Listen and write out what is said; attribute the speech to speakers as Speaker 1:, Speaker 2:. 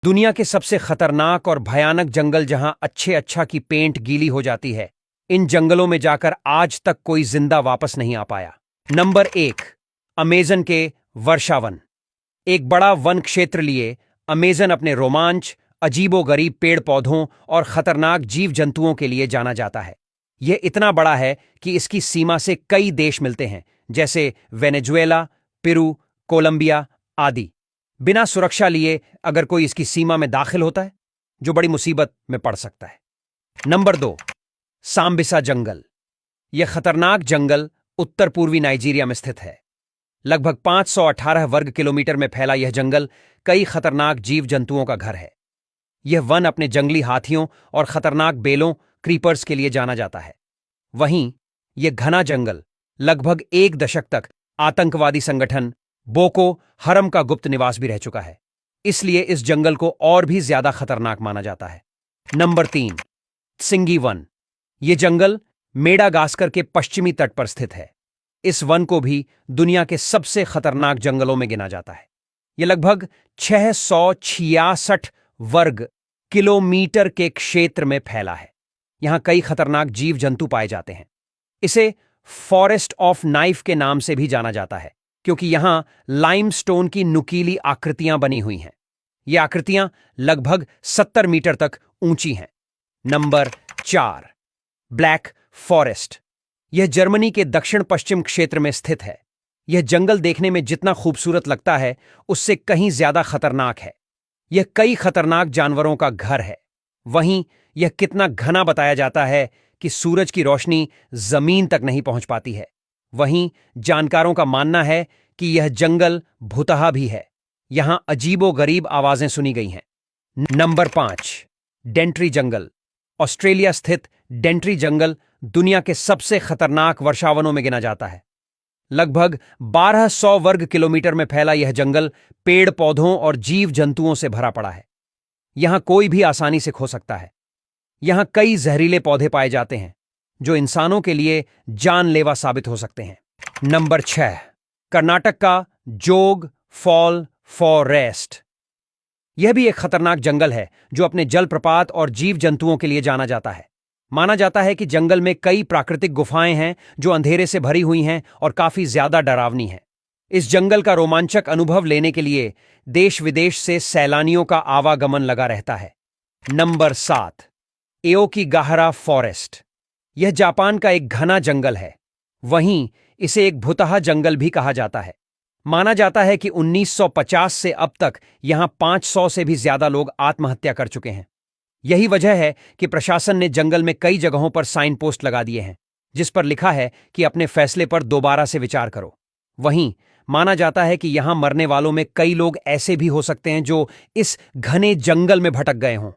Speaker 1: दुनिया के सबसे खतरनाक और भयानक जंगल जहां अच्छा की पेंट गीली हो जाती है, इन जंगलों में जाकर आज तक कोई जिंदा वापस नहीं आ पाया। नंबर 1, अमेज़न के वर्षावन। एक बड़ा वन क्षेत्र लिए अमेज़न अपने रोमांच, अजीबोगरीब पेड़ पौधों और खतरनाक जीव जंतुओं के लिए जाना जाता है। यह इतना बड़ा है कि इसकी सीमा से कई देश मिलते हैं, जैसे वेनेजुएला, पेरू, कोलंबिया आदि। बिना सुरक्षा लिए अगर कोई इसकी सीमा में दाखिल होता है, जो बड़ी मुसीबत में पड़ सकता है। नंबर 2, सांबिसा जंगल। यह खतरनाक जंगल उत्तर पूर्वी नाइजीरिया में स्थित है। लगभग 518 वर्ग किलोमीटर में फैला यह जंगल कई खतरनाक जीव जंतुओं का घर है। यह वन अपने जंगली हाथियों और खतरनाक बेलों, क्रीपर्स के लिए जाना जाता है। वहीं यह घना जंगल लगभग 1 दशक तक आतंकवादी संगठन बोको हरम का गुप्त निवास भी रह चुका है। इसलिए इस जंगल को और भी ज्यादा खतरनाक माना जाता है। नंबर 3, सिंगी वन। यह जंगल मेडागास्कर के पश्चिमी तट पर स्थित है। इस वन को भी दुनिया के सबसे खतरनाक जंगलों में गिना जाता है। यह लगभग 666 वर्ग किलोमीटर के क्षेत्र में फैला है। यहां कई खतरनाक जीव जंतु पाए जाते हैं। इसे फॉरेस्ट ऑफ नाइफ के नाम से भी जाना जाता है, क्योंकि यहां लाइमस्टोन की नुकीली आकृतियां बनी हुई हैं। ये आकृतियां लगभग 70 मीटर तक ऊंची हैं। Number 4, black forest. यह जर्मनी के दक्षिण पश्चिम क्षेत्र में स्थित है। यह जंगल देखने में जितना खूबसूरत लगता है, उससे कहीं ज्यादा खतरनाक है। यह कई खतरनाक जानवरों का घर है। वहीं यह कितना घना बताया जाता है कि सूरज की रोशनी जमीन तक नहीं पहुंच पाती है। वहीं जानकारों का मानना है कि यह जंगल भुतहा भी है। यहां अजीबोगरीब आवाजें सुनी गई हैं। नंबर 5, डेंट्री जंगल। ऑस्ट्रेलिया स्थित डेंट्री जंगल दुनिया के सबसे खतरनाक वर्षावनों में गिना जाता है। लगभग 1200 वर्ग किलोमीटर में फैला यह जंगल पेड़ पौधों और जीव जंतुओं से भरा पड़ा है। यहां कोई भी आसानी से खो सकता है। यहां कई जहरीले पौधे पाए जाते हैं, जो इंसानों के लिए जानलेवा साबित हो सकते हैं। नंबर 6, कर्नाटक का जोग फॉल फॉरेस्ट। यह भी एक खतरनाक जंगल है, जो अपने जलप्रपात और जीव जंतुओं के लिए जाना जाता है। माना जाता है कि जंगल में कई प्राकृतिक गुफाएं हैं, जो अंधेरे से भरी हुई हैं और काफी ज्यादा डरावनी हैं। इस जंगल का रोमांचक अनुभव लेने के लिए देश विदेश से सैलानियों का आवागमन लगा रहता है। Number 7, Aokigahara forest. यह जापान का एक घना जंगल है। वहीं इसे एक भुतहा जंगल भी कहा जाता है। माना जाता है कि 1950 से अब तक यहां 500 से भी ज्यादा लोग आत्महत्या कर चुके हैं। यही वजह है कि प्रशासन ने जंगल में कई जगहों पर साइन पोस्ट लगा दिए हैं, जिस पर लिखा है कि अपने फैसले पर दोबारा से विचार करो। वहीं माना जाता है कि यहां मरने वालों में कई लोग ऐसे भी हो सकते हैं जो इस घने जंगल में भटक गए हों।